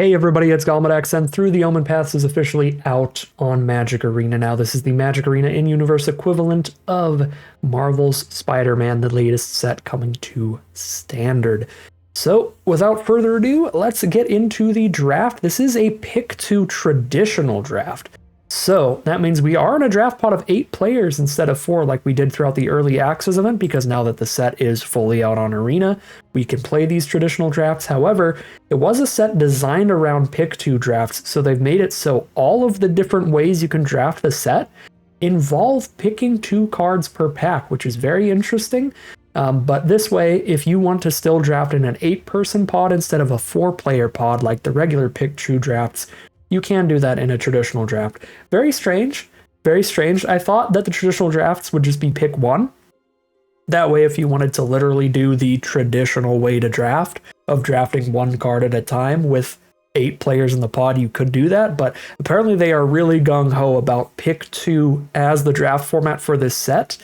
Hey everybody, it's Galmadex, and Through the Omenpaths is officially out on Magic Arena now. This is the Magic Arena in-universe equivalent of Marvel's Spider Man, the latest set coming to Standard. So, without further ado, let's get into the draft. This is a pick-to traditional draft. So, that means we are in a draft pot of 8 players instead of 4 like we did throughout the early access event, because now that the set is fully out on Arena, we can play these traditional drafts. However, it was a set designed around pick-to drafts, so they've made it so all of the different ways you can draft the set involve picking 2 cards per pack, which is very interesting. But this way, if you want to still draft in an 8-person pod instead of a 4-player pod like the regular pick-to drafts, you can do that in a traditional draft. Very strange. Very strange. I thought that the traditional drafts would just be pick 1. That way, if you wanted to literally do the traditional way to draft, of drafting 1 card at a time with 8 players in the pod, you could do that. But apparently they are really gung-ho about pick 2 as the draft format for this set.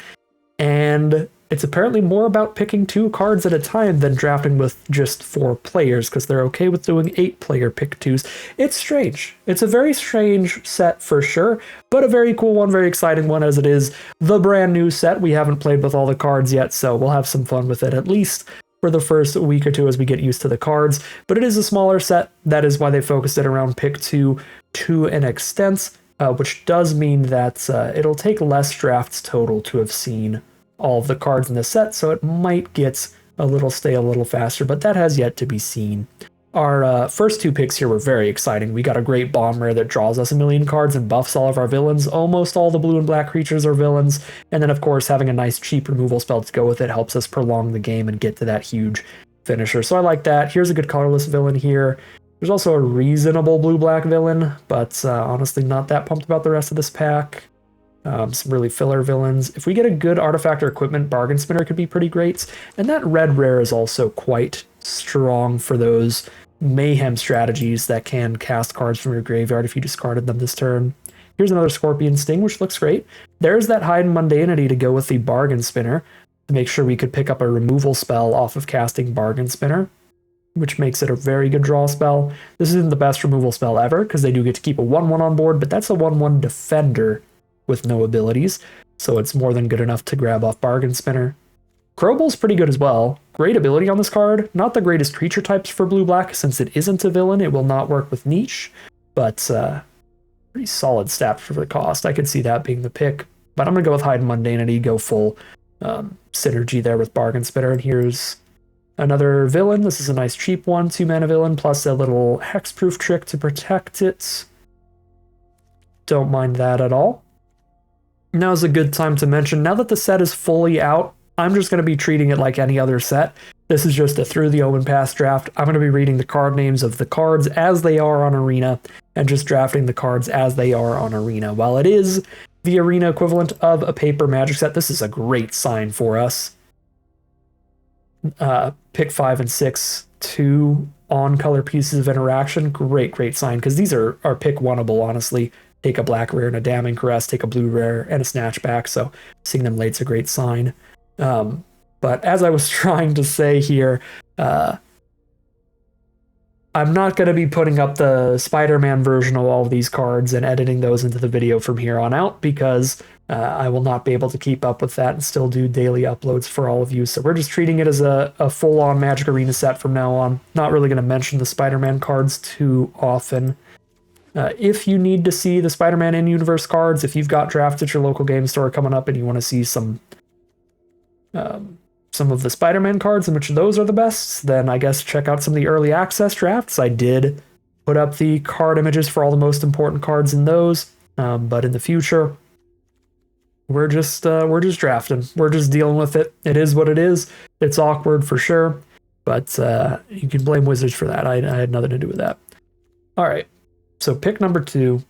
And it's apparently more about picking 2 cards at a time than drafting with just 4 players, because they're okay with doing 8-player pick 2s. It's strange. It's a very strange set for sure, but a very cool one, very exciting one, as it is the brand new set. We haven't played with all the cards yet, so we'll have some fun with it, at least for the first week or 2 as we get used to the cards. But it is a smaller set. That is why they focused it around pick 2 to an extent, which does mean that it'll take less drafts total to have seen all of the cards in the set, so it might get a little stale a little faster, but that has yet to be seen. Our first 2 picks here were very exciting. We got a great bomb rare that draws us a million cards and buffs all of our villains. Almost all the blue and black creatures are villains, and then of course having a nice cheap removal spell to go with it helps us prolong the game and get to that huge finisher. So I like that. Here's a good colorless villain here. There's also a reasonable blue-black villain, but honestly not that pumped about the rest of this pack. Some really filler villains. If we get a good artifact or equipment, Bargain Spinner could be pretty great. And that red rare is also quite strong for those mayhem strategies that can cast cards from your graveyard if you discarded them this turn. Here's another Scorpion Sting, which looks great. There's that Hide Mundanity to go with the Bargain Spinner to make sure we could pick up a removal spell off of casting Bargain Spinner, which makes it a very good draw spell. This isn't the best removal spell ever, because they do get to keep a 1/1 on board, but that's a 1/1 defender with no abilities, so it's more than good enough to grab off Bargain Spinner. Crowball's pretty good as well. Great ability on this card. Not the greatest creature types for blue-black, since it isn't a villain. It will not work with niche, but pretty solid stat for the cost. I could see that being the pick, but I'm going to go with Hide Mundanity, go full synergy there with Bargain Spinner. And here's another villain. This is a nice cheap one, 2-mana villain, plus a little hexproof trick to protect it. Don't mind that at all. Now is a good time to mention, now that the set is fully out, I'm just going to be treating it like any other set. This is just a Through the Omenpaths draft. I'm going to be reading the card names of the cards as they are on Arena, and just drafting the cards as they are on Arena. While it is the Arena equivalent of a paper Magic set, this is a great sign for us. Pick 5 and 6, 2 on-color pieces of interaction. Great sign, because these are pick oneable, honestly. Take a black rare and a Damning Caress, take a blue rare and a Snatchback, so seeing them late's a great sign. But as I was trying to say here, I'm not going to be putting up the Spider Man version of all of these cards and editing those into the video from here on out, because I will not be able to keep up with that and still do daily uploads for all of you. So we're just treating it as a full-on Magic Arena set from now on. Not really going to mention the Spider Man cards too often. If you need to see the Spider Man in-universe cards, if you've got drafts at your local game store coming up and you want to see some of the Spider Man cards and which of those are the best, then I guess check out some of the early access drafts. I did put up the card images for all the most important cards in those, but in the future, we're just drafting. We're just dealing with it. It is what it is. It's awkward for sure, but you can blame Wizards for that. I had nothing to do with that. All right. So pick number 2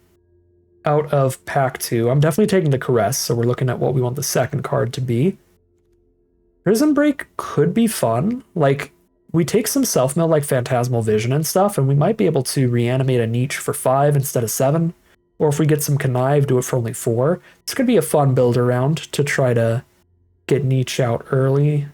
out of pack 2. I'm definitely taking the Caress, so we're looking at what we want the second card to be. Prison Break could be fun. Like, we take some self-mill like Phantasmal Vision and stuff, and we might be able to reanimate a niche for 5 instead of 7. Or if we get some Connive, do it for only 4. This could be a fun build around to try to get niche out early.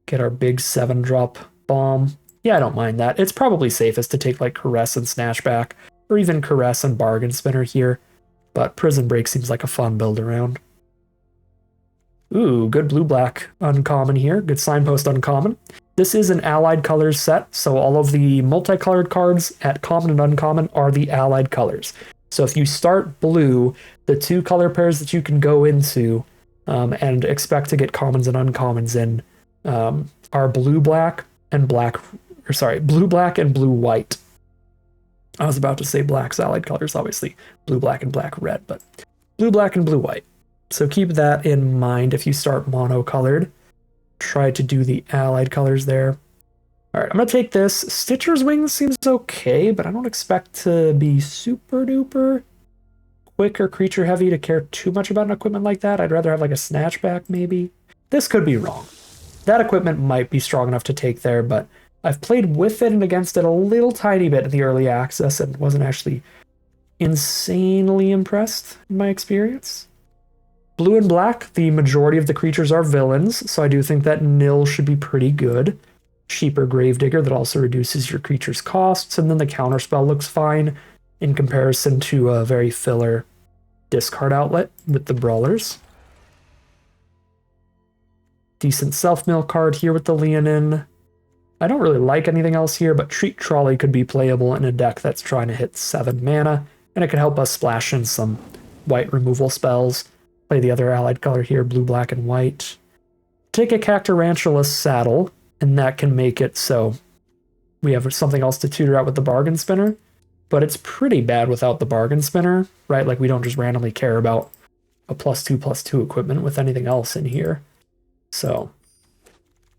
Get our big 7-drop bomb. Yeah, I don't mind that. It's probably safest to take like Caress and Snatchback, or even Caress and Bargain Spinner here, but Prison Break seems like a fun build around. Ooh, good blue-black uncommon here. Good Signpost uncommon. This is an allied colors set, so all of the multicolored cards at common and uncommon are the allied colors. So if you start blue, the two color pairs that you can go into and expect to get commons and uncommons in are blue-black and blue-black and blue-white. I was about to say black's allied colors, obviously. Blue-black and black-red, but blue-black and blue-white. So keep that in mind if you start mono-colored. Try to do the allied colors there. All right, I'm going to take this. Stitcher's Wings seems okay, but I don't expect to be super duper quick or creature heavy to care too much about an equipment like that. I'd rather have like a Snatchback maybe. This could be wrong. That equipment might be strong enough to take there, but I've played with it and against it a little tiny bit in the early access and wasn't actually insanely impressed in my experience. Blue and black, the majority of the creatures are villains, so I do think that nil should be pretty good. Cheaper Gravedigger that also reduces your creature's costs, and then the counterspell looks fine in comparison to a very filler discard outlet with the Brawlers. Decent self-mill card here with the Leonin. I don't really like anything else here, but Treat Trolley could be playable in a deck that's trying to hit 7 mana, and it could help us splash in some white removal spells. Play the other allied color here, blue, black, and white. Take a Cactarantula Saddle, and that can make it so we have something else to tutor out with the Bargain Spinner, but it's pretty bad without the Bargain Spinner, right? Like, we don't just randomly care about a +2/+2 equipment with anything else in here. So,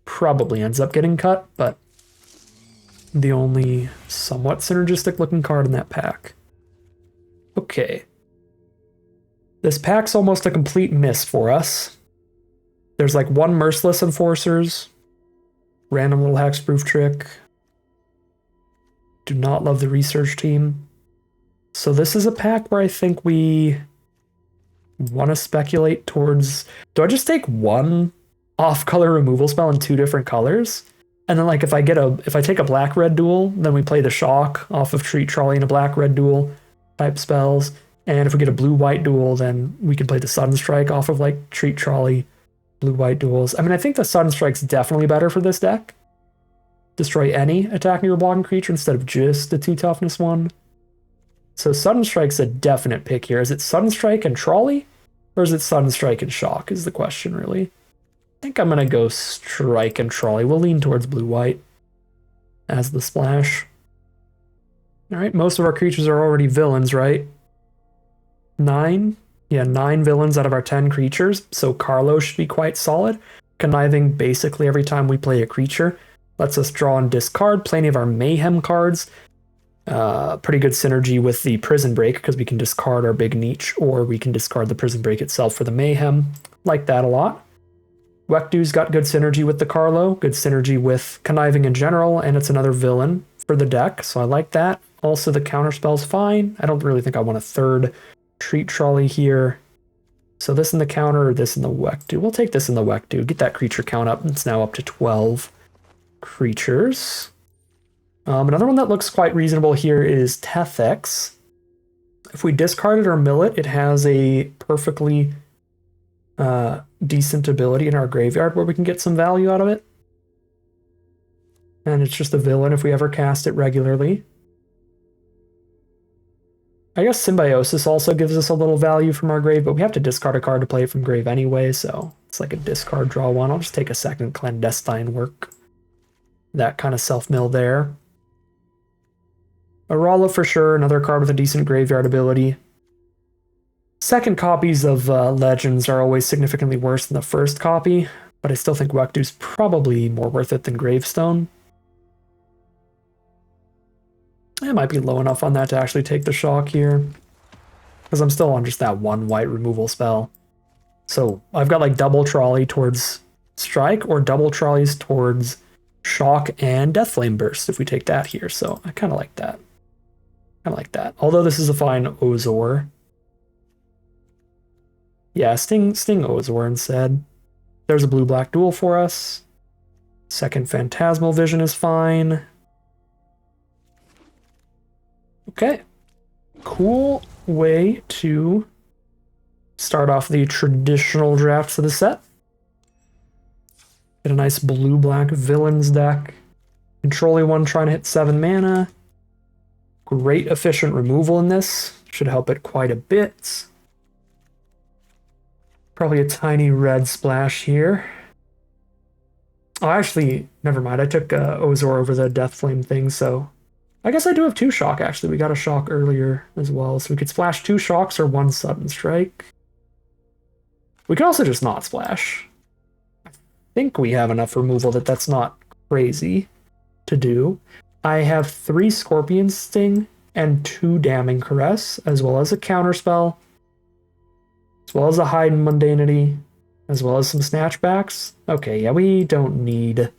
probably ends up getting cut, but the only somewhat synergistic looking card in that pack. Okay. This pack's almost a complete miss for us. There's like one Merciless Enforcers, random little hexproof trick. Do not love the research team. So this is a pack where I think we want to speculate towards... Do I just take one off-color removal spell in 2 different colors? And then like if I take a black-red duel, then we play the Shock off of Treat Trolley and a black-red duel type spells. And if we get a blue-white duel, then we can play the Sunstrike off of like Treat Trolley, blue-white duels. I mean, I think the Sunstrike's definitely better for this deck. Destroy any attacking or blocking creature instead of just the 2 toughness one. So Sunstrike's a definite pick here. Is it Sunstrike and Trolley? Or is it Sunstrike and Shock is the question, really. I think I'm going to go Strike and Trolley. We'll lean towards blue-white as the splash. All right, most of our creatures are already villains, right? 9? Yeah, 9 villains out of our 10 creatures, so Carlo should be quite solid. Conniving basically every time we play a creature. Lets us draw and discard plenty of our Mayhem cards. Pretty good synergy with the Prison Break, because we can discard our big niche, or we can discard the Prison Break itself for the Mayhem. Like that a lot. Wekdu's got good synergy with the Carlo, good synergy with Conniving in general, and it's another villain for the deck, so I like that. Also, the counterspell's fine. I don't really think I want a third Treat Trolley here. So this in the counter, or this in the Wekdu. We'll take this in the Wekdu. Get that creature count up. It's now up to 12 creatures. Another one that looks quite reasonable here is Tethex. If we discard it or mill it, it has a perfectly decent ability in our graveyard where we can get some value out of it. And it's just a villain if we ever cast it regularly. I guess Symbiosis also gives us a little value from our grave, but we have to discard a card to play it from grave anyway, so it's like a discard draw one. I'll just take a second Clandestine Work. That kind of self-mill there. Arala for sure, another card with a decent graveyard ability. Second copies of Legends are always significantly worse than the first copy, but I still think Wekdu's probably more worth it than Gravestone. It might be low enough on that to actually take the Shock here, because I'm still on just that one white removal spell. So I've got like double Trolley towards Strike, or double Trolleys towards Shock and Deathflame Burst if we take that here, so I kind of like that. I like that. Although this is a fine Ozor. Yeah, Sting Ozor instead. There's a blue-black duel for us. Second Phantasmal Vision is fine. Okay. Cool way to start off the traditional drafts of the set. Get a nice blue-black villains deck. Controlly one trying to hit 7 mana. Great efficient removal in this. Should help it quite a bit. Probably a tiny red splash here. Oh, actually, never mind. I took Ozor over the Death Flame thing, so I guess I do have 2 shock, actually. We got a shock earlier as well, so we could splash 2 shocks or 1 sudden strike. We could also just not splash. I think we have enough removal that that's not crazy to do. I have 3 Scorpion Sting and 2 Damning Caress, as well as a counterspell, as well as a Hide and Mundanity, as well as some snatchbacks. Okay, yeah, we don't need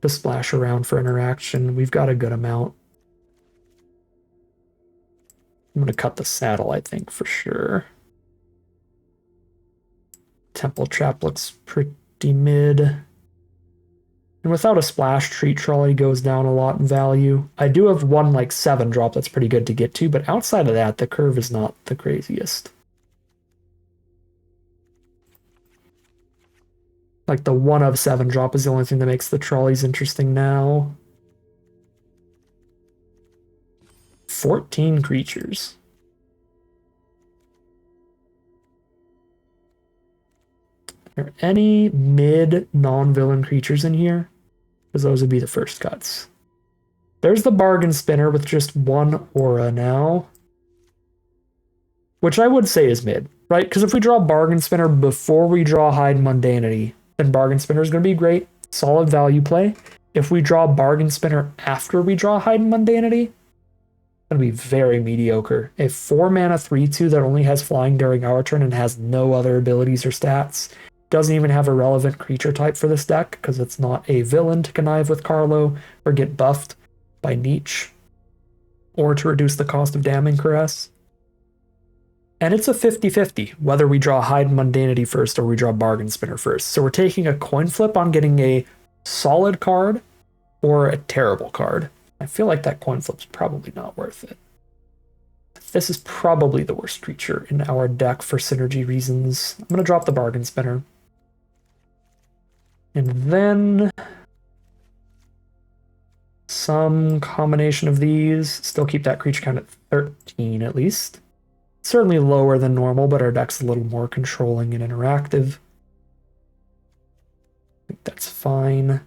to splash around for interaction. We've got a good amount. I'm going to cut the saddle, I think, for sure. Temple Trap looks pretty mid. And without a splash, Treat Trolley goes down a lot in value. I do have one, like, 7 drop that's pretty good to get to, but outside of that, the curve is not the craziest. Like, the 1 of 7 drop is the only thing that makes the trolleys interesting now. 14 creatures. Are there any mid non-villain creatures in here? Because those would be the first cuts. There's the Bargain Spinner with just 1 aura now. Which I would say is mid, right? Because if we draw Bargain Spinner before we draw Hide Mundanity, then Bargain Spinner is going to be great. Solid value play. If we draw Bargain Spinner after we draw Hide Mundanity, it's going to be very mediocre. A 4-mana 3/2 that only has flying during our turn and has no other abilities or stats. Doesn't even have a relevant creature type for this deck because it's not a villain to connive with Carlo or get buffed by Nietzsche or to reduce the cost of Damning Caress. And it's a 50-50, whether we draw Hide Mundanity first or we draw Bargain Spinner first. So we're taking a coin flip on getting a solid card or a terrible card. I feel like that coin flip's probably not worth it. This is probably the worst creature in our deck for synergy reasons. I'm going to drop the Bargain Spinner. And then some combination of these. Still keep that creature count at 13 at least. Certainly lower than normal, but our deck's a little more controlling and interactive. I think that's fine.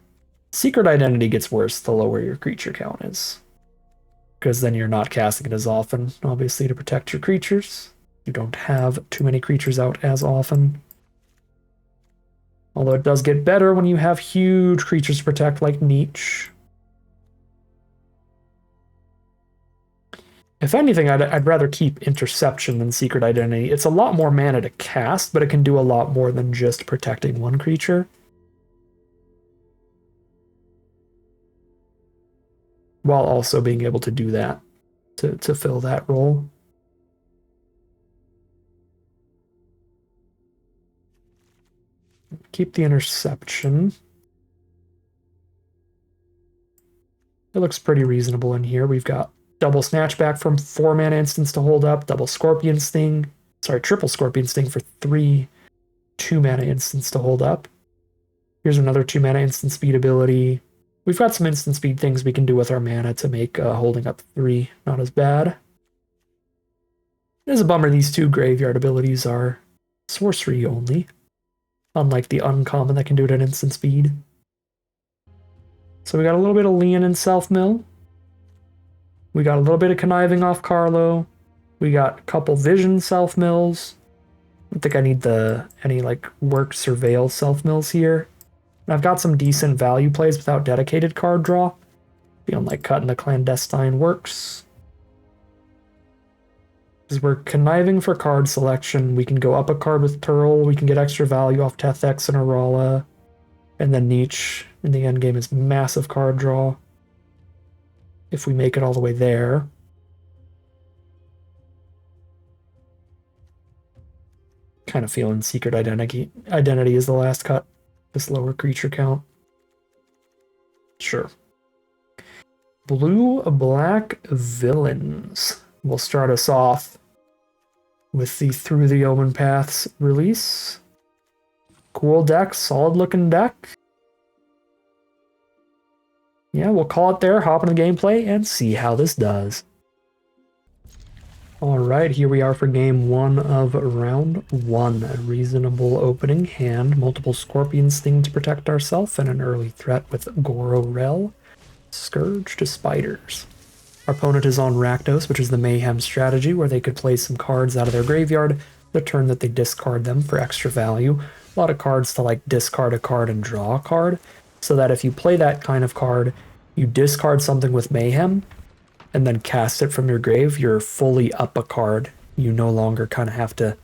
Secret Identity gets worse the lower your creature count is. Because then you're not casting it as often, obviously, to protect your creatures. You don't have too many creatures out as often. Although it does get better when you have huge creatures to protect, like Nietzsche. If anything, I'd rather keep Interception than Secret Identity. It's a lot more mana to cast, but it can do a lot more than just protecting one creature. While also being able to do that, to fill that role. Keep the Interception. It looks pretty reasonable in here. We've got double Snatchback from 4 mana instants to hold up, double Scorpion Sting, triple Scorpion Sting for 3 2 mana instants to hold up. Here's another 2 mana instant speed ability. We've got some instant speed things we can do with our mana to make holding up 3 not as bad. It is a bummer these 2 graveyard abilities are sorcery only, unlike the uncommon that can do it at instant speed. So we got a little bit of Leon and Self-Mill. We got a little bit of Conniving off Carlo. We got a couple Vision Self-Mills. I don't think I need any like Work Surveil Self-Mills here. And I've got some decent value plays without dedicated card draw. Feeling like cutting the Clandestine works. Because we're conniving for card selection. We can go up a card with Turl. We can get extra value off Tethex and Arala. And then Nietzsche in the endgame is massive card draw. If we make it all the way there. Kind of feeling Secret Identity is the last cut. This lower creature count. Sure. Blue-black villains. We'll start us off with the Through the Omenpaths release. Cool deck, solid looking deck. Yeah, we'll call it there, hop into gameplay, and see how this does. Alright, here we are for game 1 of round 1. A reasonable opening hand, multiple Scorpion Sting to protect ourselves, and an early threat with Gororel. Scourge to Spiders. Our opponent is on Rakdos, which is the Mayhem strategy, where they could play some cards out of their graveyard the turn that they discard them for extra value. A lot of cards to like discard a card and draw a card, so that if you play that kind of card, you discard something with Mayhem, and then cast it from your grave, you're fully up a card. You no longer kind of have to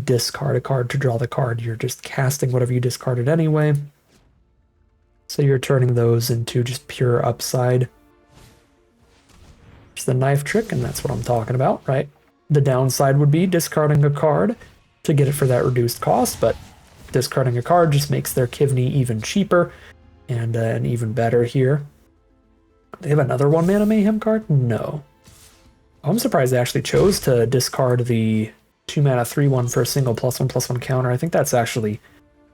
discard a card to draw the card. You're just casting whatever you discarded anyway. So you're turning those into just pure upside. It's the knife trick, and that's what I'm talking about, right? The downside would be discarding a card to get it for that reduced cost, but discarding a card just makes their Kivney even cheaper and even better here. They have another 1-mana Mayhem card? No. I'm surprised they actually chose to discard the 2-mana 3/1 for a single +1/+1 counter. I think that's actually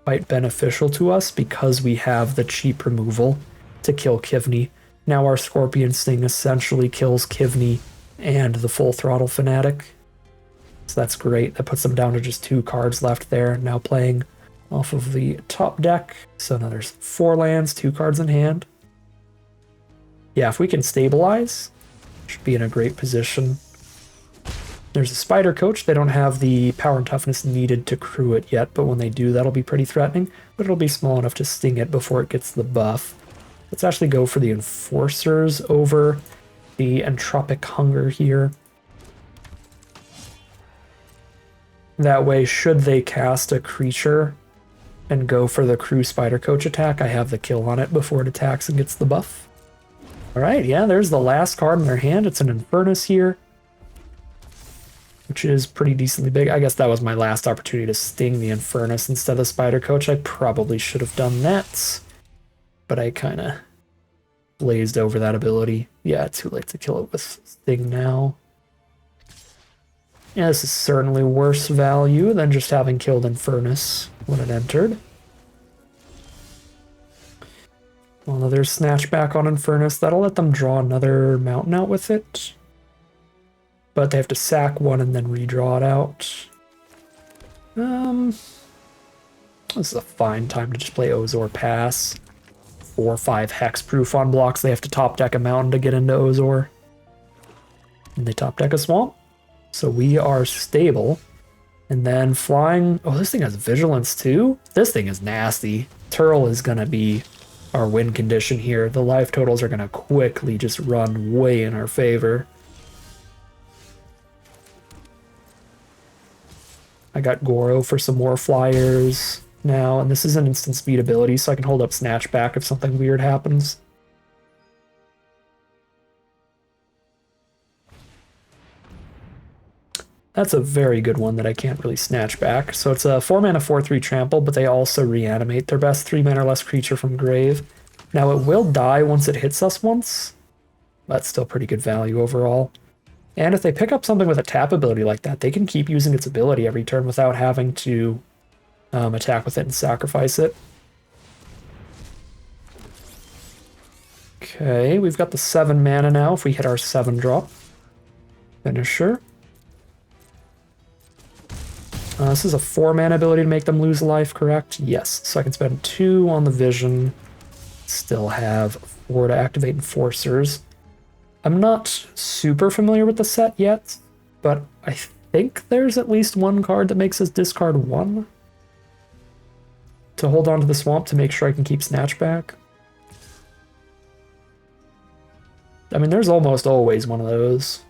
quite beneficial to us because we have the cheap removal to kill Kivney. Now our Scorpion Sting essentially kills Kivney and the Full Throttle Fanatic. So that's great. That puts them down to just 2 cards left there. Now playing off of the top deck. So now there's 4 lands, 2 cards in hand. Yeah, if we can stabilize, should be in a great position. There's a Spider Coach. They don't have the power and toughness needed to crew it yet, but when they do, that'll be pretty threatening. But it'll be small enough to sting it before it gets the buff. Let's actually go for the Enforcers over the Entropic Hunger here. That way, should they cast a creature and go for the Crew Spider Coach attack, I have the kill on it before it attacks and gets the buff. Alright, yeah, there's the last card in their hand. It's an Infernus here, which is pretty decently big. I guess that was my last opportunity to sting the Infernus instead of the Spider Coach. I probably should have done that, but I kind of blazed over that ability. Yeah, too late to kill it with Sting now. Yeah, this is certainly worse value than just having killed Infernus when it entered. Well, there's Snatchback on Infernus. That'll let them draw another mountain out with it. But they have to sack one and then redraw it out. This is a fine time to just play Ozor Pass. 4 or 5 hexproof on blocks. They have to top deck a mountain to get into Ozor. And they top deck a swamp. So we are stable. And then flying... Oh, this thing has vigilance too? This thing is nasty. Turl is going to be our win condition here. The life totals are going to quickly just run way in our favor. I got Goro for some more flyers now, and this is an instant speed ability, so I can hold up Snatchback if something weird happens. That's a very good one that I can't really snatch back. So it's a 4-mana 4/3 trample, but they also reanimate their best 3-mana or less creature from grave. Now it will die once it hits us once. That's still pretty good value overall. And if they pick up something with a tap ability like that, they can keep using its ability every turn without having to attack with it and sacrifice it. Okay, we've got the 7 mana now if we hit our 7-drop. Finisher. This is a 4-mana ability to make them lose life, correct? Yes, so I can spend 2 on the Vision, still have 4 to activate Enforcers. I'm not super familiar with the set yet, but I think there's at least one card that makes us discard 1 to hold on to the swamp to make sure I can keep Snatchback. I mean, there's almost always one of those.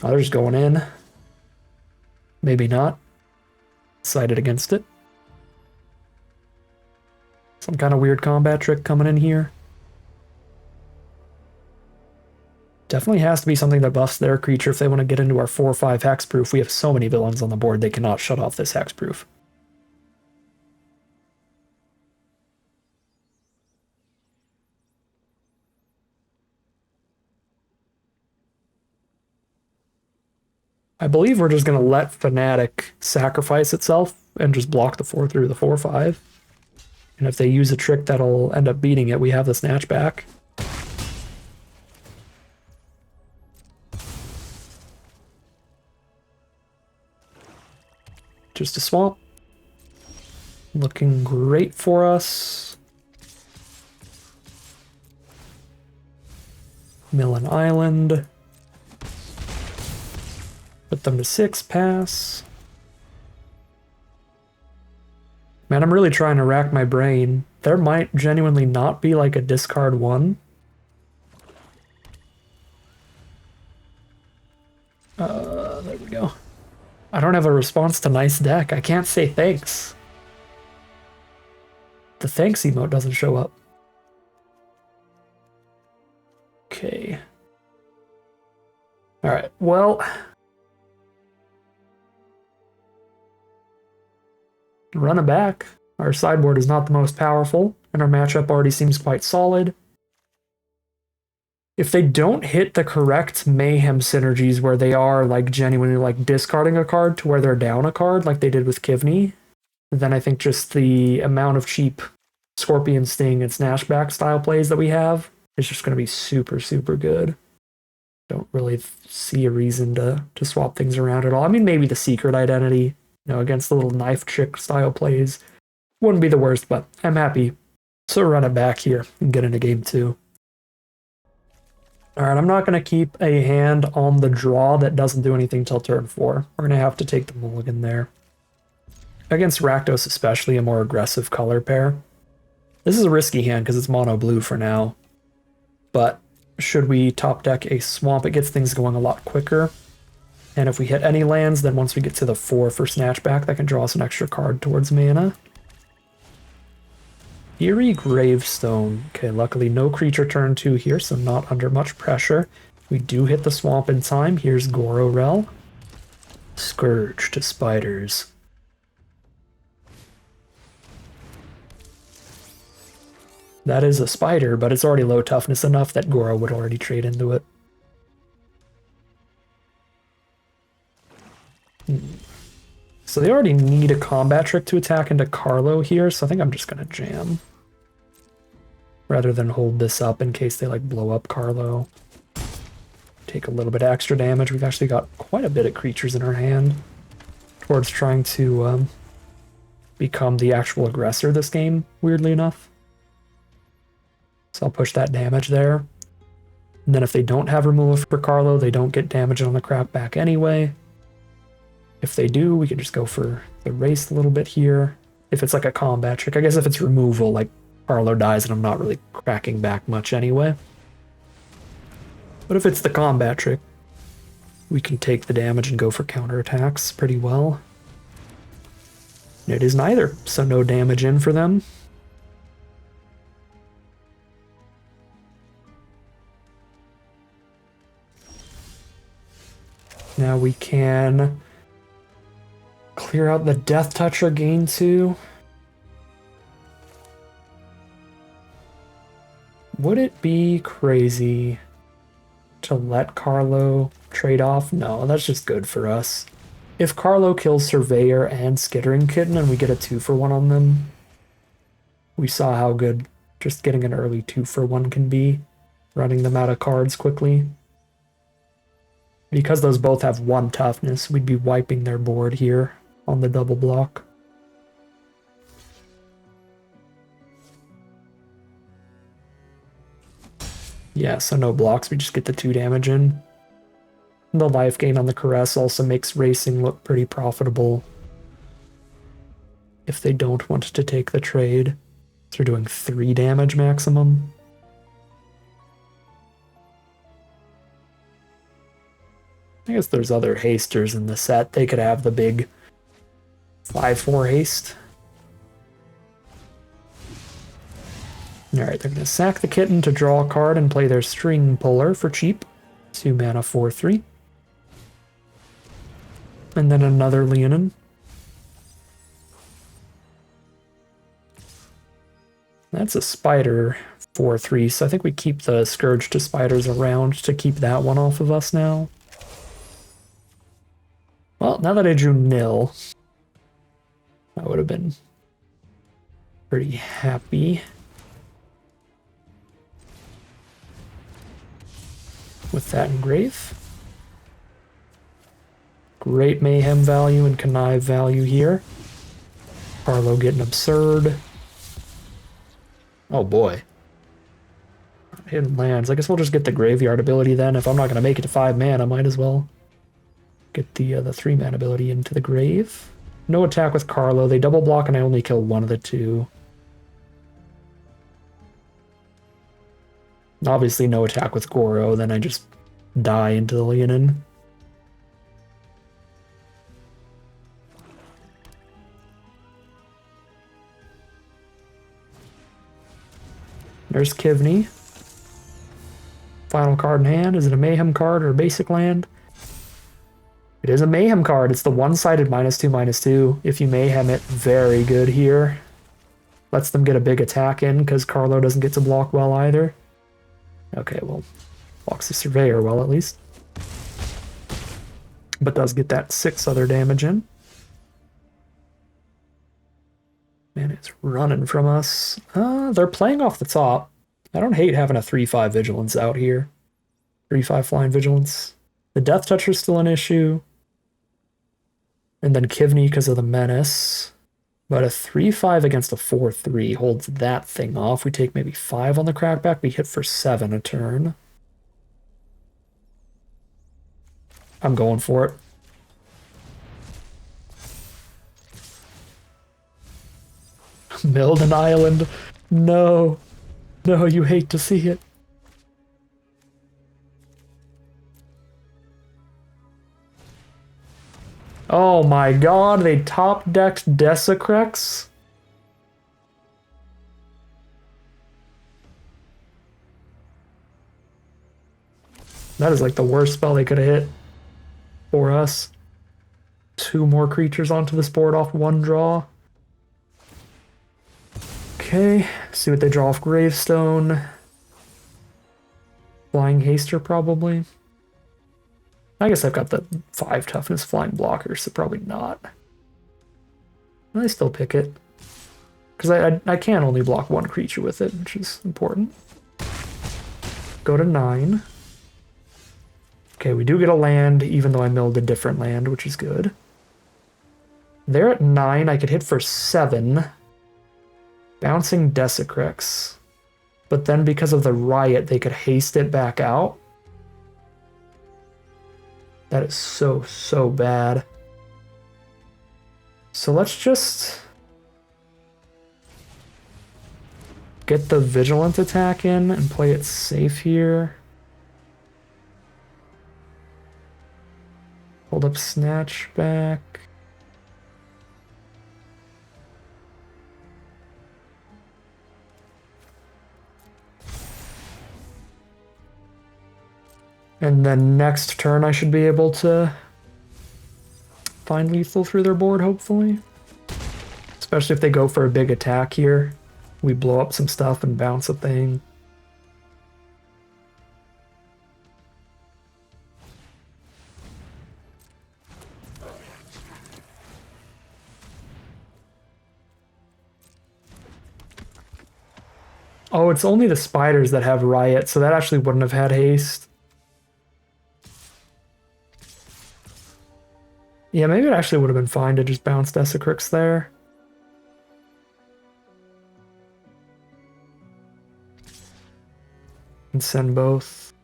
Oh, they're just going in. Maybe not. Decided against it. Some kind of weird combat trick coming in here. Definitely has to be something that buffs their creature if they want to get into our 4/5 hexproof. We have so many villains on the board, they cannot shut off this hexproof. I believe we're just going to let Fnatic sacrifice itself and just block the 4-3 with the 4-5. And if they use a trick that'll end up beating it, we have the snatch back. Just a swamp. Looking great for us. Mill an island. Put them to 6, pass. Man, I'm really trying to rack my brain. There might genuinely not be like a discard 1. There we go. I don't have a response to nice deck. I can't say thanks. The thanks emote doesn't show up. Okay. Alright, well. Run it back. Our sideboard is not the most powerful, and our matchup already seems quite solid. If they don't hit the correct mayhem synergies where they are like genuinely like discarding a card to where they're down a card like they did with Kivney, then I think just the amount of cheap Scorpion Sting and Snatchback style plays that we have is just going to be super, super good. Don't really see a reason to swap things around at all. I mean, maybe the Secret Identity, against the little knife trick style plays wouldn't be the worst, but I'm happy to run it back here and get into game 2. All right, I'm not going to keep a hand on the draw that doesn't do anything till turn 4. We're going to have to take the mulligan there. Against Rakdos especially, a more aggressive color pair. This is a risky hand because it's mono blue for now. But should we top deck a swamp, it gets things going a lot quicker. And if we hit any lands, then once we get to the 4 for Snatchback, that can draw us an extra card towards mana. Eerie Gravestone. Okay, luckily no creature turn 2 here, so not under much pressure. We do hit the swamp in time. Here's Gororel. Scourge to spiders. That is a spider, but it's already low toughness enough that Goro would already trade into it. So they already need a combat trick to attack into Carlo here, so I think I'm just going to jam. Rather than hold this up in case they like blow up Carlo. Take a little bit of extra damage. We've actually got quite a bit of creatures in our hand towards trying to become the actual aggressor this game, weirdly enough. So I'll push that damage there. And then if they don't have removal for Carlo, they don't get damage on the crap back anyway. If they do, we can just go for the race a little bit here. If it's like a combat trick, I guess if it's removal, like Carlo dies and I'm not really cracking back much anyway. But if it's the combat trick, we can take the damage and go for counterattacks pretty well. And it is neither, so no damage in for them. Now we can clear out the Death Toucher, gain 2. Would it be crazy to let Carlo trade off? No, that's just good for us. If Carlo kills Surveyor and Skittering Kitten and we get a 2-for-1 on them, we saw how good just getting an early 2-for-1 can be, running them out of cards quickly. Because those both have 1 toughness, we'd be wiping their board here on the double block. Yeah, so no blocks, we just get the 2 damage in. The life gain on the Caress also makes racing look pretty profitable if they don't want to take the trade. So we're doing 3 damage maximum. I guess there's other hasters in the set. They could have the big 5-4 haste. Alright, they're going to sack the kitten to draw a card and play their String Puller for cheap. 2 mana 4-3. And then another Leonin. That's a spider 4-3, so I think we keep the Scourge to spiders around to keep that one off of us now. Well, now that I drew nil, I would have been pretty happy with that engrave. Great mayhem value and connive value here. Carlo getting absurd. Oh boy. Hidden lands. I guess we'll just get the graveyard ability then. If I'm not going to make it to 5 mana, I might as well get the 3 mana ability into the grave. No attack with Carlo. They double block and I only kill one of the two. Obviously no attack with Goro, then I just die into the Leonin. There's Kivney. Final card in hand. Is it a Mayhem card or a basic land? It is a Mayhem card. It's the one-sided -2/-2. If you Mayhem it, very good here. Lets them get a big attack in because Carlo doesn't get to block well either. Okay, well, blocks the Surveyor well at least. But does get that 6 other damage in. Man, it's running from us. They're playing off the top. I don't hate having a 3/5 Vigilance out here. 3/5 Flying Vigilance. The Death Toucher's still an issue. And then Kivney because of the Menace. But a 3/5 against a 4/3 holds that thing off. We take maybe 5 on the crackback. We hit for 7 a turn. I'm going for it. Milden Island. No. No, you hate to see it. Oh my god, they top-decked Desecrex? That is like the worst spell they could have hit for us. 2 more creatures onto this board off 1 draw. Okay, see what they draw off Gravestone. Flying Haster, probably. I guess I've got the 5 toughness flying blocker, so probably not. I still pick it. Because I can only block 1 creature with it, which is important. Go to 9. Okay, we do get a land, even though I milled a different land, which is good. They're at 9, I could hit for 7. Bouncing Desecrex. But then because of the Riot, they could haste it back out. That is so, so bad. So let's just get the Vigilant attack in and play it safe here. Hold up Snatch back. And then next turn I should be able to find lethal through their board, hopefully. Especially if they go for a big attack here. We blow up some stuff and bounce a thing. Oh, it's only the spiders that have Riot, so that actually wouldn't have had haste. Yeah, maybe it actually would have been fine to just bounce Desecrex there. And send both.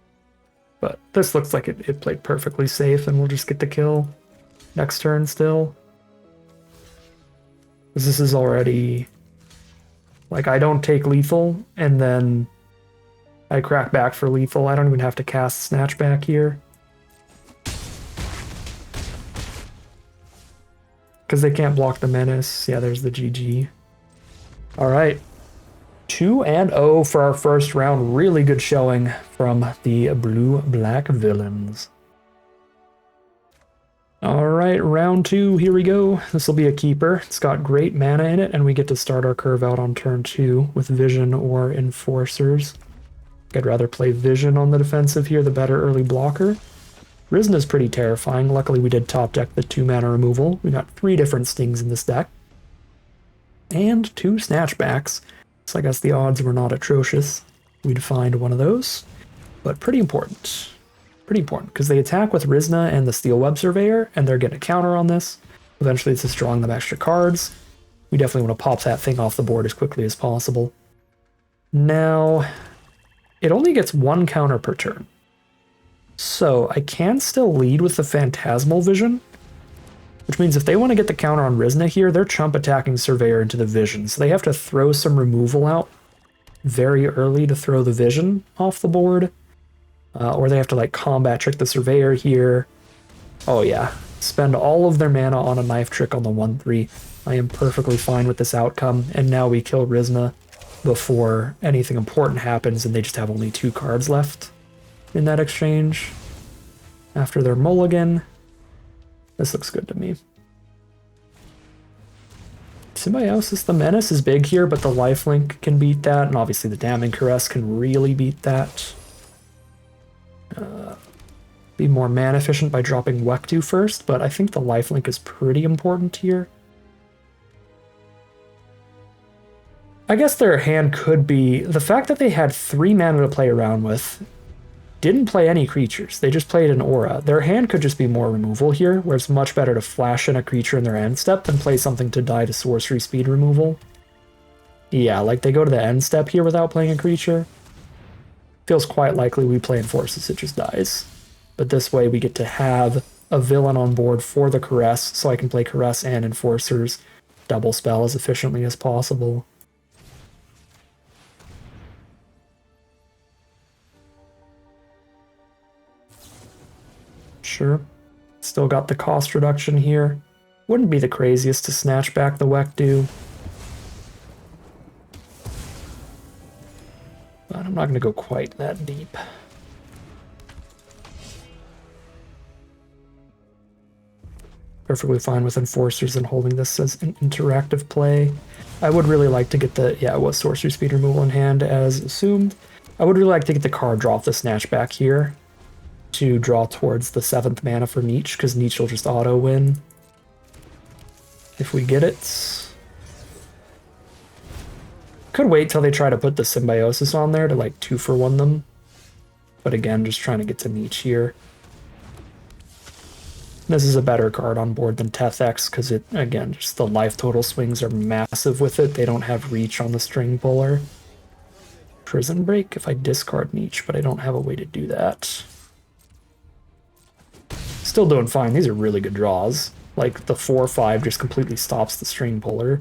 But this looks like it played perfectly safe, and we'll just get the kill next turn still. Because this is already... Like, I don't take lethal, and then I crack back for lethal. I don't even have to cast Snatch back here. Because they can't block the Menace. Yeah, there's the GG. Alright. 2-0 for our first round. Really good showing from the blue-black villains. Alright, round 2. Here we go. This will be a keeper. It's got great mana in it, and we get to start our curve out on turn 2 with Vision or Enforcers. I'd rather play Vision on the defensive here, the better early blocker. Rizna's pretty terrifying. Luckily, we did top deck the 2-mana removal. We got 3 different stings in this deck. And 2 snatchbacks. So I guess the odds were not atrocious. We'd find one of those. But pretty important. Pretty important, because they attack with Rizna and the Steel Web Surveyor, and they're getting a counter on this. Eventually, it's just drawing them extra cards. We definitely want to pop that thing off the board as quickly as possible. Now, it only gets 1 counter per turn. So I can still lead with the Phantasmal Vision, which means if they want to get the counter on Rizna here, they're chump attacking Surveyor into the Vision. So they have to throw some removal out very early to throw the Vision off the board. Or they have to like combat trick the Surveyor here. Oh yeah, spend all of their mana on a knife trick on the 1/3. I am perfectly fine with this outcome. And now we kill Rizna before anything important happens and they just have only 2 cards left in that exchange. After their mulligan. This looks good to me. Symbiosis the Menace is big here, but the lifelink can beat that, and obviously the Damning Caress can really beat that. Be more mana efficient by dropping Wektu first, but I think the lifelink is pretty important here. I guess their hand could be the fact that they had 3 mana to play around with, didn't play any creatures, they just played an aura. Their hand could just be more removal here, where it's much better to flash in a creature in their end step than play something to die to sorcery speed removal. Yeah, like they go to the end step here without playing a creature. Feels quite likely we play Enforces, it just dies. But this way we get to have a villain on board for the Caress, so I can play Caress and Enforcers double spell as efficiently as possible. Sure. Still got the cost reduction here. Wouldn't be the craziest to snatch back the Wektu. But I'm not going to go quite that deep. Perfectly fine with Enforcers and holding this as an interactive play. I would really like to get the, yeah, it was Sorcery Speed removal in hand as assumed. I would really like to get the card draw off the snatchback here to draw towards the 7th mana for Nietzsche, because Nietzsche will just auto-win if we get it. Could wait till they try to put the Symbiosis on there to like 2-for-1 them. But again, just trying to get to Nietzsche here. This is a better card on board than Teth-X, because it, again, just the life total swings are massive with it. They don't have reach on the string puller. Prison Break if I discard Nietzsche, but I don't have a way to do that. Still doing fine. These are really good draws. Like the 4/5 just completely stops the string puller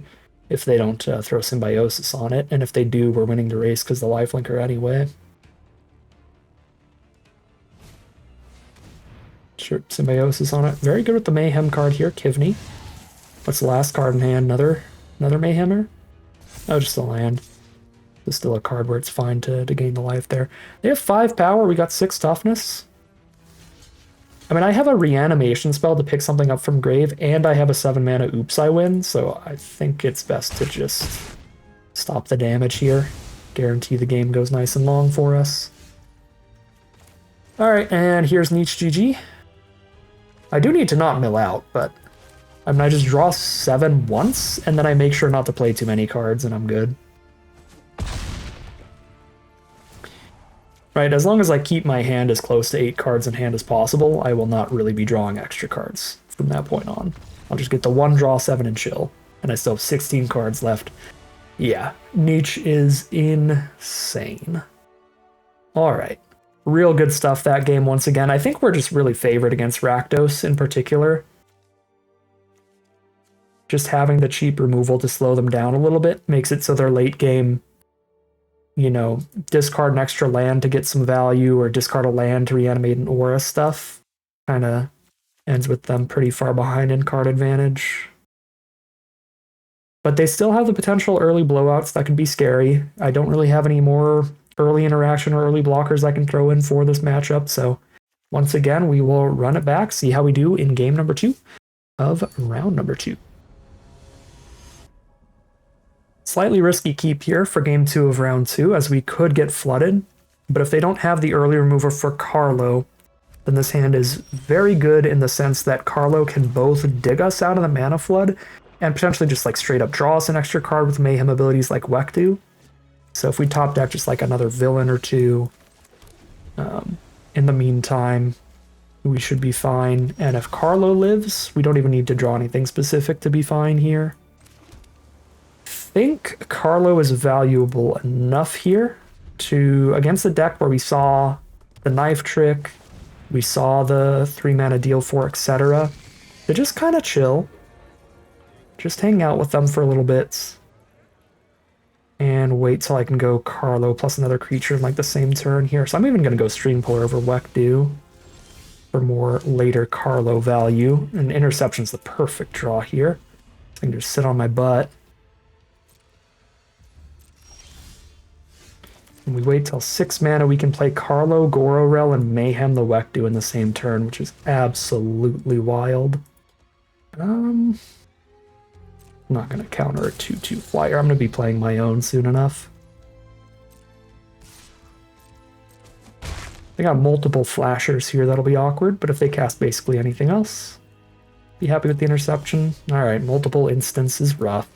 if they don't throw Symbiosis on it. And if they do, we're winning the race because the lifelinker anyway. Sure, Symbiosis on it. Very good with the Mayhem card here, Kivney. What's the last card in hand? Another Mayhemmer? Oh, just a land. It's still a card where it's fine to gain the life there. They have 5 power. We got 6 toughness. I mean, I have a reanimation spell to pick something up from grave, and I have a 7 mana Oops I Win, so I think it's best to just stop the damage here. Guarantee the game goes nice and long for us. Alright, and here's Nietzsche GG. I do need to not mill out, but I mean, I just draw 7 once, and then I make sure not to play too many cards, and I'm good. Right, as long as I keep my hand as close to 8 cards in hand as possible, I will not really be drawing extra cards from that point on. I'll just get the 1 draw, 7 and chill. And I still have 16 cards left. Yeah, Nietzsche is insane. Alright, real good stuff that game once again. I think we're just really favored against Rakdos in particular. Just having the cheap removal to slow them down a little bit makes it so their late game, you know, discard an extra land to get some value or discard a land to reanimate an aura stuff. Kind of ends with them pretty far behind in card advantage. But they still have the potential early blowouts that could be scary. I don't really have any more early interaction or early blockers I can throw in for this matchup. So once again, we will run it back, see how we do in game number 2 of round number 2. Slightly risky keep here for game 2 of round 2, as we could get flooded. But if they don't have the early remover for Carlo, then this hand is very good in the sense that Carlo can both dig us out of the mana flood and potentially just like straight up draw us an extra card with mayhem abilities like Weck do. So if we top deck just like another villain or two, in the meantime, we should be fine. And if Carlo lives, we don't even need to draw anything specific to be fine here. I think Carlo is valuable enough here to, against the deck where we saw the knife trick, we saw the 3-mana deal 4, etc., to just kind of chill. Just hang out with them for a little bit. And wait till I can go Carlo plus another creature in like the same turn here. So I'm even going to go Streampour over Weck for more later Carlo value. And Interception's the perfect draw here. So I can just sit on my butt. And we wait till 6 mana, we can play Carlo, Gororel, and Mayhem the Weck in the same turn, which is absolutely wild. I'm not going to counter a 2/2 flyer. I'm going to be playing my own soon enough. They got multiple flashers here that'll be awkward, but if they cast basically anything else, be happy with the interception. Alright, multiple instants is rough.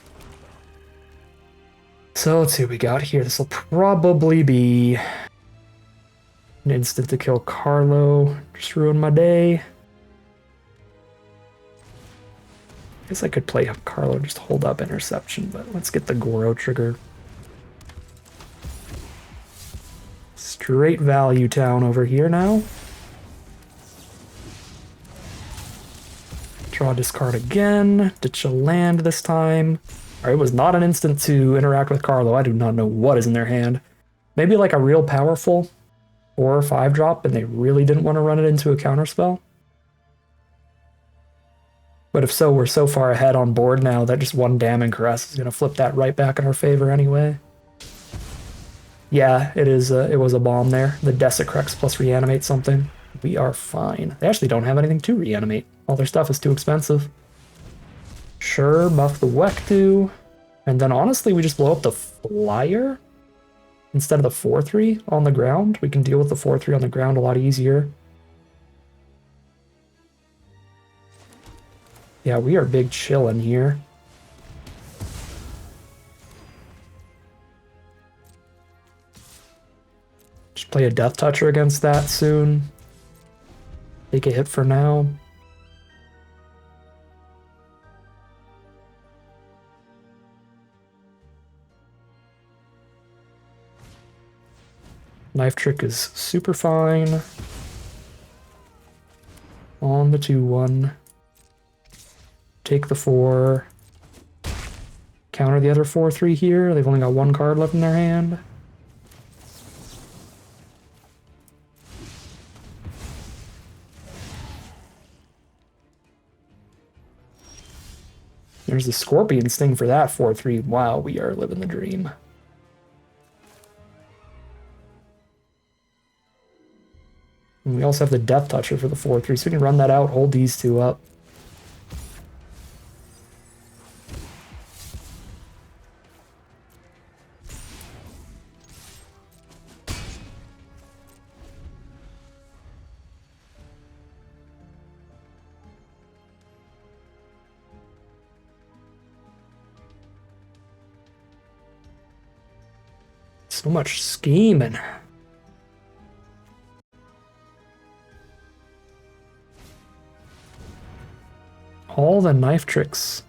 So let's see what we got here. This will probably be an instant to kill Carlo. Just ruin my day. I guess I could play Carlo and just hold up interception, but let's get the Goro trigger. Straight value town over here now. Draw, discard again. Ditch a land this time. Alright, it was not an instant to interact with Carlo. I do not know what is in their hand. Maybe like a real powerful 4 or 5 drop, and they really didn't want to run it into a counterspell. But if so, we're so far ahead on board now that just one Damning Caress is going to flip that right back in our favor anyway. Yeah, it is. It was a bomb there. The Desecrex plus reanimate something. We are fine. They actually don't have anything to reanimate. All their stuff is too expensive. Sure, buff the Weck and then honestly we just blow up the flyer instead of the 4/3 on the ground. We can deal with the 4/3 on the ground a lot easier. Yeah, we are big chillin' here. Just play a Death Toucher against that soon. Take a hit for now. Knife Trick is super fine. On the 2/1. Take the 4. Counter the other 4/3 here. They've only got 1 card left in their hand. There's the Scorpion Sting for that 4/3. Wow, we are living the dream. And we also have the Death Toucher for the 4/3, so we can run that out, hold these 2 up. So much scheming. All the knife tricks.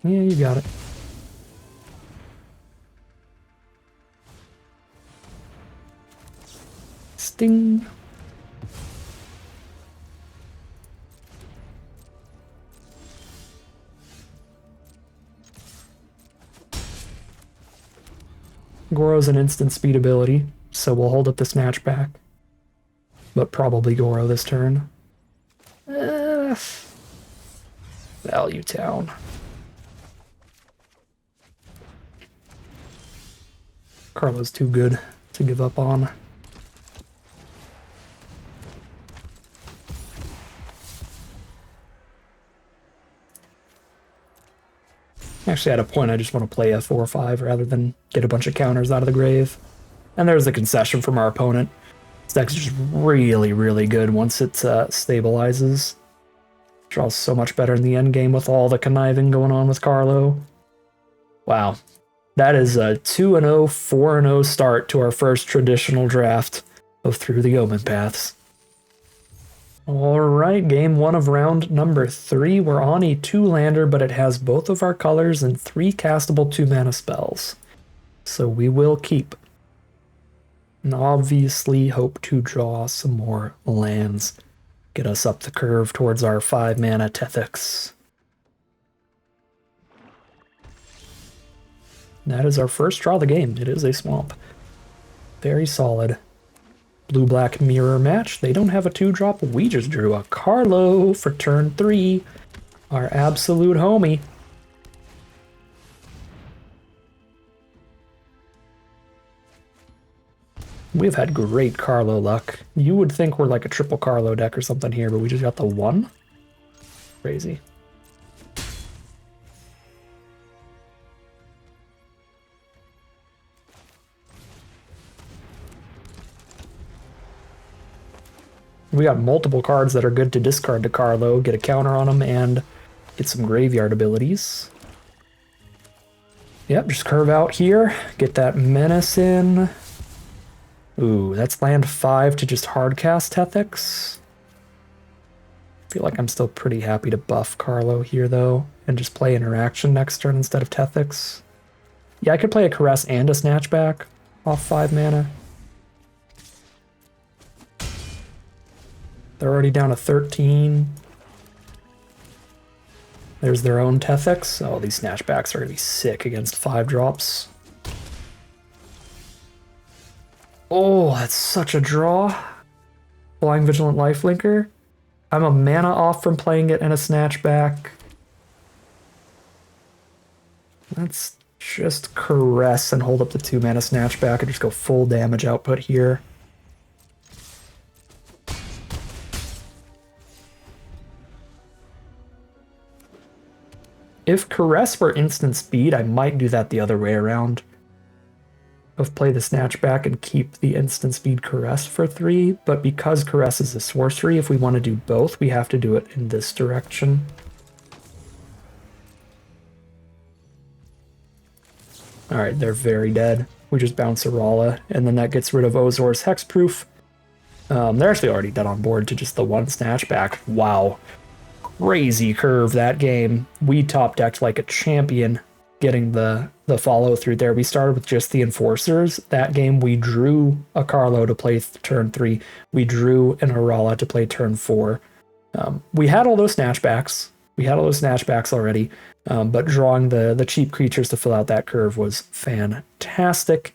Yeah, you got it. Sting. Goro's an instant speed ability, so we'll hold up this match back. But probably Goro this turn. Value town. Carlo's too good to give up on. Actually, at a point, I just want to play a 4/5 rather than get a bunch of counters out of the grave. And there's a concession from our opponent. This deck's just really, really good once it stabilizes. Draws so much better in the end game with all the conniving going on with Carlo. Wow. That is a 2-0, 4-0 start to our first traditional draft of Through the Omenpaths. Alright, game 1 of round number 3. We're on a 2-lander, but it has both of our colors and 3 castable 2-mana spells. So we will keep. And obviously hope to draw some more lands. Get us up the curve towards our 5-mana Tethix. That is our first draw of the game. It is a swamp. Very solid. Blue-black mirror match. They don't have a 2-drop. We just drew a Carlo for turn 3. Our absolute homie. We've had great Carlo luck. You would think we're like a triple Carlo deck or something here, but we just got the 1? Crazy. We got multiple cards that are good to discard to Carlo, get a counter on them, and get some graveyard abilities. Yep, just curve out here, get that Menace in. Ooh, that's land 5 to just hardcast Tethix. I feel like I'm still pretty happy to buff Carlo here, though, and just play Interaction next turn instead of Tethix. Yeah, I could play a Caress and a Snatchback off 5 mana. They're already down to 13. There's their own Tethix. Oh, these Snatchbacks are going to be sick against 5-drops. Oh, that's such a draw. Flying Vigilant Lifelinker. I'm a mana off from playing it in a Snatchback. Let's just Caress and hold up the 2-mana Snatchback and just go full damage output here. If Caress were instant speed, I might do that the other way around. Of play the Snatchback and keep the instant speed Caress for 3, but because Caress is a sorcery, if we want to do both, we have to do it in this direction. Alright, they're very dead. We just bounce Arala, and then that gets rid of Ozor's Hexproof. They're actually already dead on board to just the 1 Snatchback. Wow. Crazy curve that game. We top decked like a champion getting the follow through there. We started with just the Enforcers. That game we drew a Carlo to play turn 3. We drew an Arala to play turn 4. We had all those Snatchbacks. We had all those Snatchbacks already, but drawing the cheap creatures to fill out that curve was fantastic.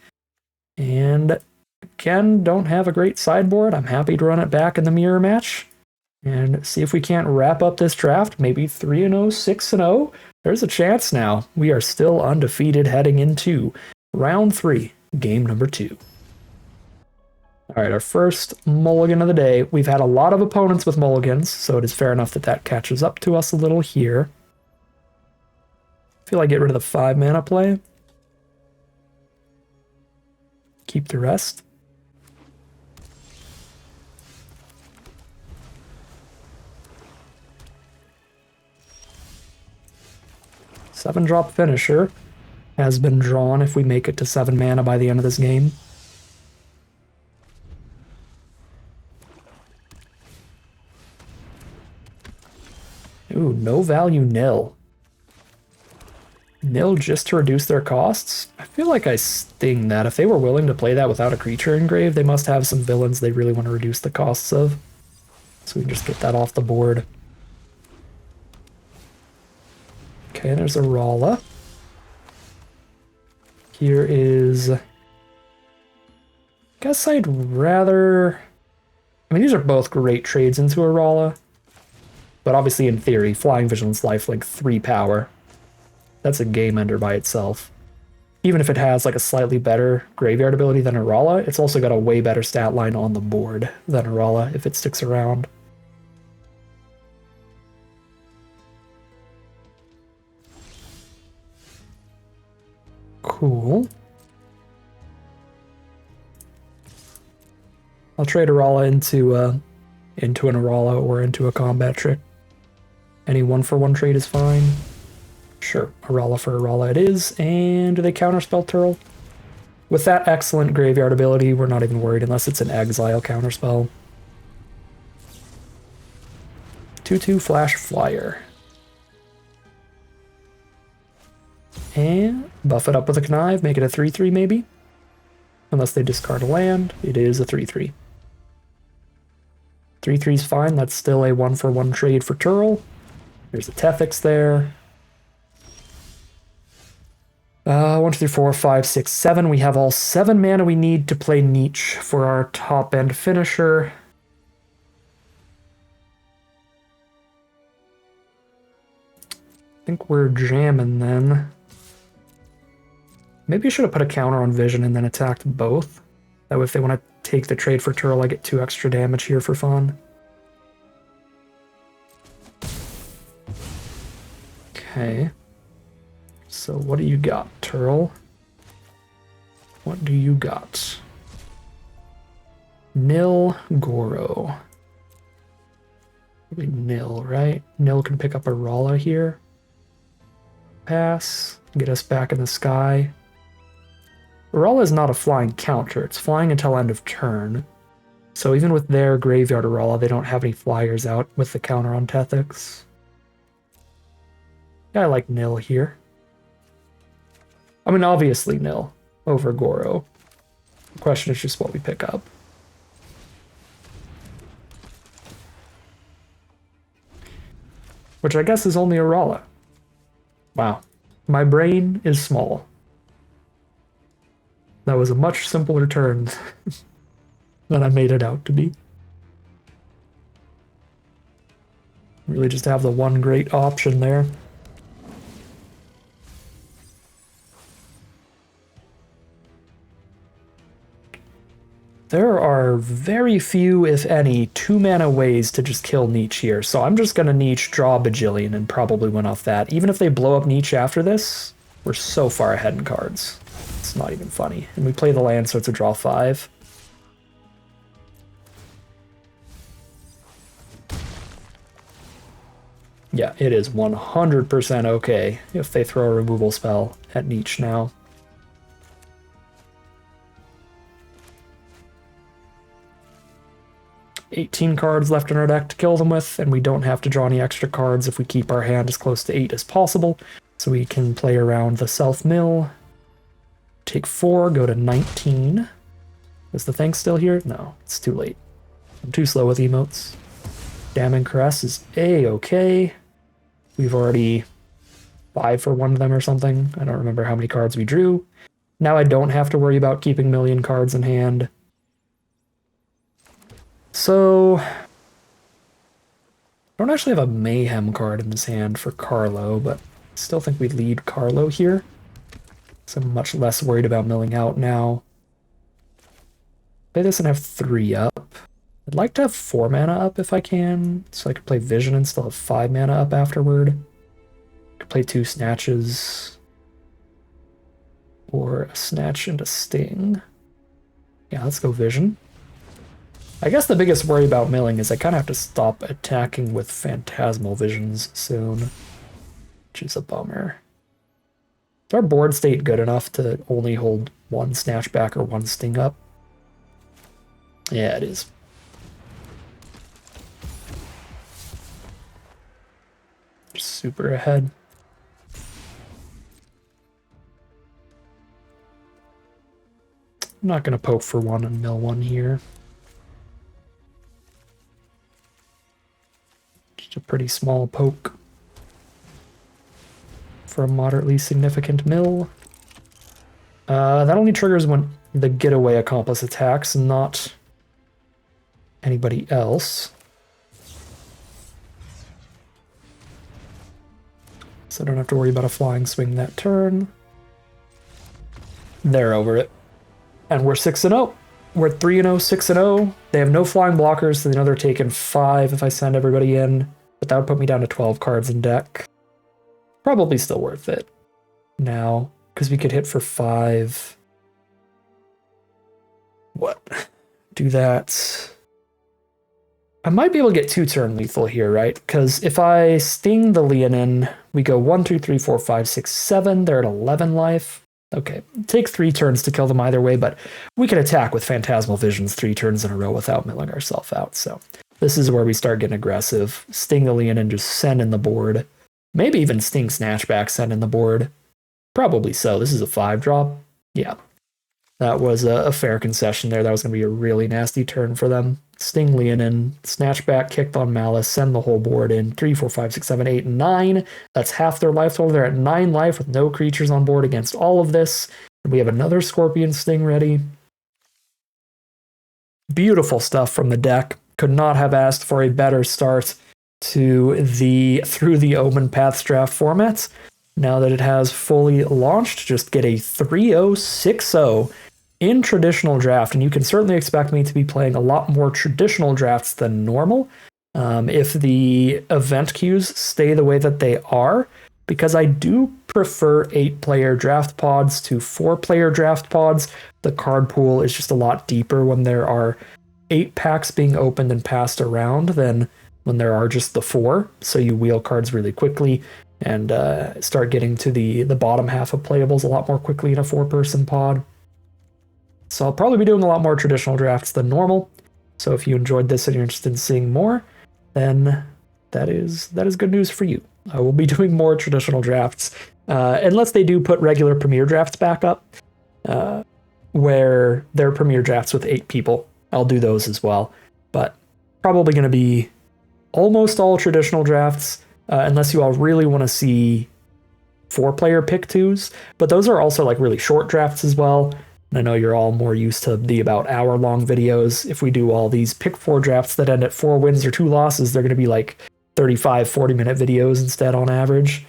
And again, don't have a great sideboard. I'm happy to run it back in the mirror match and see if we can't wrap up this draft. Maybe 3-0, 6-0. There's a chance now. We are still undefeated heading into round 3, game number 2. All right, our first mulligan of the day. We've had a lot of opponents with mulligans, so it is fair enough that that catches up to us a little here. I feel like get rid of the 5-mana play. Keep the rest. Seven-drop finisher has been drawn if we make it to 7 mana by the end of this game. Ooh, no value nil. Nil just to reduce their costs? I feel like I sting that. If they were willing to play that without a creature engraved, they must have some villains they really want to reduce the costs of. So we can just get that off the board. Okay, there's a Rala. Here is... I guess I'd rather... I mean, these are both great trades into a Rala. But obviously, in theory, Flying Vigilance Lifelink 3 power. That's a game ender by itself. Even if it has like a slightly better graveyard ability than Arala, it's also got a way better stat line on the board than Arala if it sticks around. Cool. I'll trade Arala into an Arala or into a combat trick. Any 1-for-1 trade is fine. Sure, Arala for Arala it is. And do they counterspell Turtle? With that excellent graveyard ability, we're not even worried unless it's an exile counterspell. 2/2 Flash Flyer. And buff it up with a Connive, make it a 3/3 maybe. Unless they discard a land, it is a 3/3. 3/3 is fine, that's still a 1-for-1 trade for Turtle. There's a Tethix there. 1, 2, 3, 4, 5, 6, 7. We have all 7 mana we need to play Niche for our top-end finisher. I think we're jamming then. Maybe I should have put a counter on Vision and then attacked both. That way if they want to take the trade for Turtle, I get 2 extra damage here for fun. Okay. So what do you got, Turtle? What do you got? Nil Goro. Probably Nil, right? Nil can pick up a Rala here. Pass. Get us back in the sky. Rala is not a flying counter. It's flying until end of turn. So even with their graveyard Rala, they don't have any flyers out with the counter on Tethix. Yeah, I like Nil here. I mean, obviously Nil over Goro. The question is just what we pick up. Which I guess is only a Rala. Wow. My brain is small. That was a much simpler turn than I made it out to be. Really just have the one great option there. There are very few, if any, 2-mana ways to just kill Niche here, so I'm just gonna Niche, draw a bajillion, and probably win off that. Even if they blow up Niche after this, we're so far ahead in cards. It's not even funny. And we play the land, so it's a draw 5. Yeah, it is 100% okay if they throw a removal spell at Niche now. $18 cards left in our deck to kill them with, and we don't have to draw any extra cards if we keep our hand as close to 8 as possible. So we can play around the self-mill. Take 4, go to 19. Is the thing still here? No, it's too late. I'm too slow with emotes. Damning Caress is A-okay. We've already 5 for one of them or something. I don't remember how many cards we drew. Now I don't have to worry about keeping a million cards in hand. So, I don't actually have a Mayhem card in this hand for Carlo, but I still think we lead Carlo here. So I'm much less worried about milling out now. Play this and have 3 up. I'd like to have 4 mana up if I can, so I could play Vision and still have 5 mana up afterward. I could play 2 Snatches. Or a Snatch and a Sting. Yeah, let's go Vision. I guess the biggest worry about milling is I kind of have to stop attacking with Phantasmal Visions soon, which is a bummer. Is our board state good enough to only hold 1 Snatch back or 1 Sting up? Yeah, it is. Super ahead. I'm not going to poke for 1 and mill 1 here. A pretty small poke for a moderately significant mill. That only triggers when the getaway accomplice attacks, not anybody else. So I don't have to worry about a flying swing that turn. They're over it. And we're 6-0. We're 3-0, 6-0. They have no flying blockers, so they know they're taking 5 if I send everybody in. But that would put me down to 12 cards in deck. Probably still worth it now, because we could hit for 5. What? Do that. I might be able to get 2 turn lethal here, right? Because if I sting the Leonin, we go 1, 2, 3, 4, 5, 6, 7. They're at 11 life. Okay, take 3 turns to kill them either way, but we can attack with Phantasmal Visions 3 turns in a row without milling ourselves out. So this is where we start getting aggressive. Sting the Leonin, just send in the board. Maybe even Sting Snatchback, send in the board. Probably so. This is a 5-drop. Yeah. That was a fair concession there. That was going to be a really nasty turn for them. Sting Leonin, Snatchback, kicked on Malice, send the whole board in. 3, 4, 5, 6, 7, 8, 9. That's half their life total. They're at 9 life with no creatures on board against all of this. And we have another Scorpion Sting ready. Beautiful stuff from the deck. Could not have asked for a better start to through the Omenpaths draft format. Now that it has fully launched, just get a 3-0-6-0 in traditional draft, and you can certainly expect me to be playing a lot more traditional drafts than normal if the event queues stay the way that they are, because I do prefer 8-player draft pods to 4-player draft pods. The card pool is just a lot deeper when there are 8 packs being opened and passed around than when there are just the 4, so you wheel cards really quickly and start getting to the bottom half of playables a lot more quickly in a 4-person pod. So I'll probably be doing a lot more traditional drafts than normal. So if you enjoyed this and you're interested in seeing more, then that is good news for you. I will be doing more traditional drafts, unless they do put regular Premier drafts back up, where they're Premier drafts with 8 people. I'll do those as well, but probably going to be almost all traditional drafts, unless you all really want to see 4-player pick 2s, but those are also like really short drafts as well. I know you're all more used to the about hour-long videos. If we do all these pick 4 drafts that end at 4 wins or 2 losses, they're going to be like 35, 40-minute videos instead on average.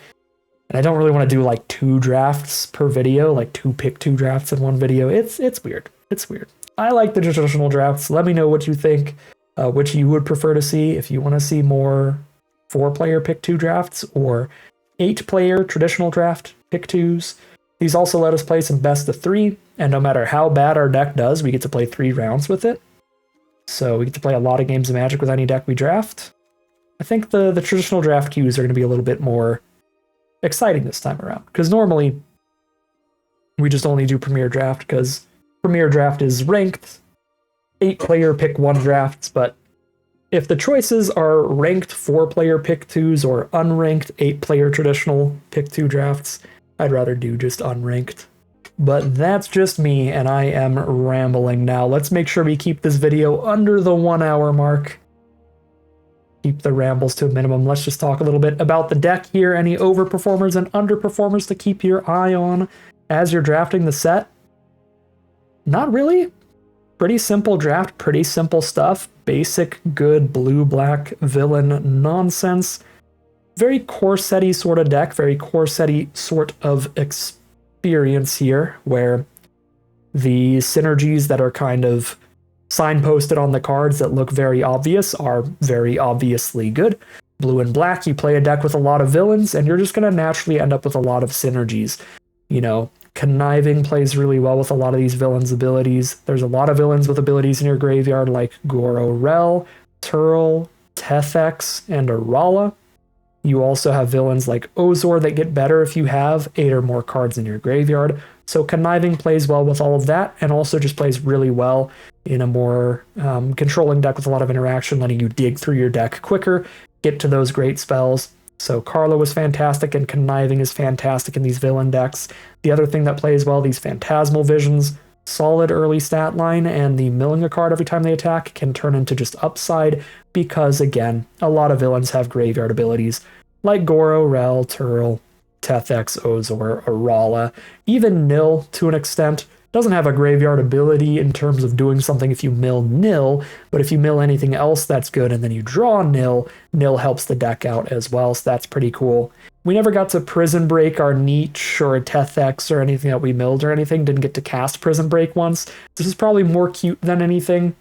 And I don't really want to do like 2 drafts per video, like 2 pick 2 drafts in one video. It's weird. It's weird. I like the traditional drafts. Let me know what you think, which you would prefer to see. If you want to see more 4-player pick 2 drafts or 8-player traditional draft pick 2s. These also let us play some best of 3, and no matter how bad our deck does, we get to play 3 rounds with it. So we get to play a lot of games of Magic with any deck we draft. I think the traditional draft queues are going to be a little bit more exciting this time around, because normally we just only do Premier Draft, because Premier Draft is ranked 8-player pick 1 drafts, but if the choices are ranked 4-player pick 2s or unranked 8-player traditional pick 2 drafts, I'd rather do just unranked. But that's just me, and I am rambling now. Let's make sure we keep this video under the 1-hour mark. Keep the rambles to a minimum. Let's just talk a little bit about the deck here. Any overperformers and underperformers to keep your eye on as you're drafting the set? Not really. Pretty simple draft, pretty simple stuff. Basic, good, blue-black villain nonsense. Very core-setty sort of deck, very core-setty sort of experience here, where the synergies that are kind of signposted on the cards that look very obvious are very obviously good. Blue and black, you play a deck with a lot of villains, and you're just going to naturally end up with a lot of synergies. You know, Conniving plays really well with a lot of these villains' abilities. There's a lot of villains with abilities in your graveyard like Goro Rel, Turl, Tethex, and Arala. You also have villains like Ozor that get better if you have 8 or more cards in your graveyard. So Conniving plays well with all of that, and also just plays really well in a more controlling deck with a lot of interaction, letting you dig through your deck quicker, get to those great spells. So Carlo is fantastic, and Conniving is fantastic in these villain decks. The other thing that plays well, these Phantasmal Visions, solid early stat line, and the milling a card every time they attack can turn into just upside, because again, a lot of villains have graveyard abilities like Goro, Rel, Turl, Tethex, Ozor, Arala. Even Nil, to an extent, doesn't have a graveyard ability in terms of doing something if you mill Nil, but if you mill anything else that's good and then you draw Nil, Nil helps the deck out as well, so that's pretty cool. We never got to Prison Break our Nietzsche or a Tethex or anything that we milled or anything, didn't get to cast Prison Break once. This is probably more cute than anything.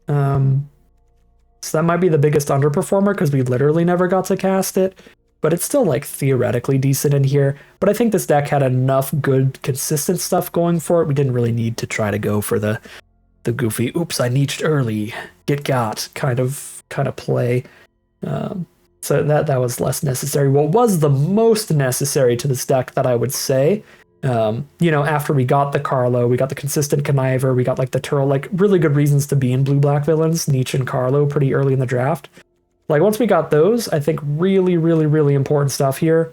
So that might be the biggest underperformer, because we literally never got to cast it, but it's still like theoretically decent in here. But I think this deck had enough good consistent stuff going for it. We didn't really need to try to go for the the goofy, oops, I niched early, get got kind of play. So that was less necessary. What was the most necessary to this deck that I would say, after we got the Carlo, we got the consistent Conniver, we got like the Turl, like really good reasons to be in blue-black villains, Niche and Carlo pretty early in the draft. Like once we got those, I think really, really, really important stuff here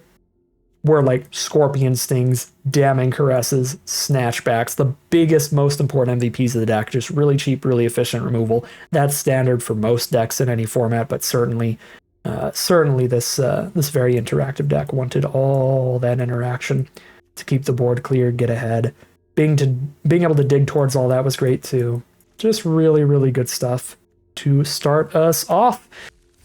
were like Scorpion Stings, Damning Caresses, Snatchbacks, the biggest, most important MVPs of the deck, just really cheap, really efficient removal. That's standard for most decks in any format, but certainly this very interactive deck wanted all that interaction to keep the board clear, get ahead. Being able to dig towards all that was great too. Just really, really good stuff to start us off.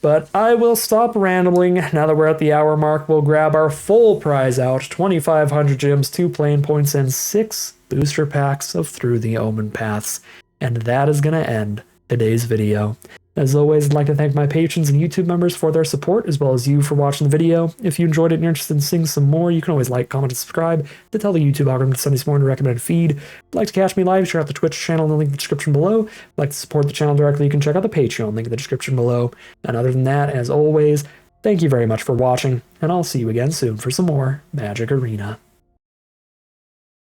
But I will stop rambling. Now that we're at the hour mark, we'll grab our full prize out, 2,500 gems, 2 playing points, and 6 booster packs of Through the Omenpaths. And that is going to end today's video. As always, I'd like to thank my patrons and YouTube members for their support, as well as you for watching the video. If you enjoyed it and you're interested in seeing some more, you can always like, comment, and subscribe to tell the YouTube algorithm to send me some more in the recommended feed. If you'd like to catch me live, check out the Twitch channel in the link in the description below. If you'd like to support the channel directly, you can check out the Patreon link in the description below. And other than that, as always, thank you very much for watching, and I'll see you again soon for some more Magic Arena.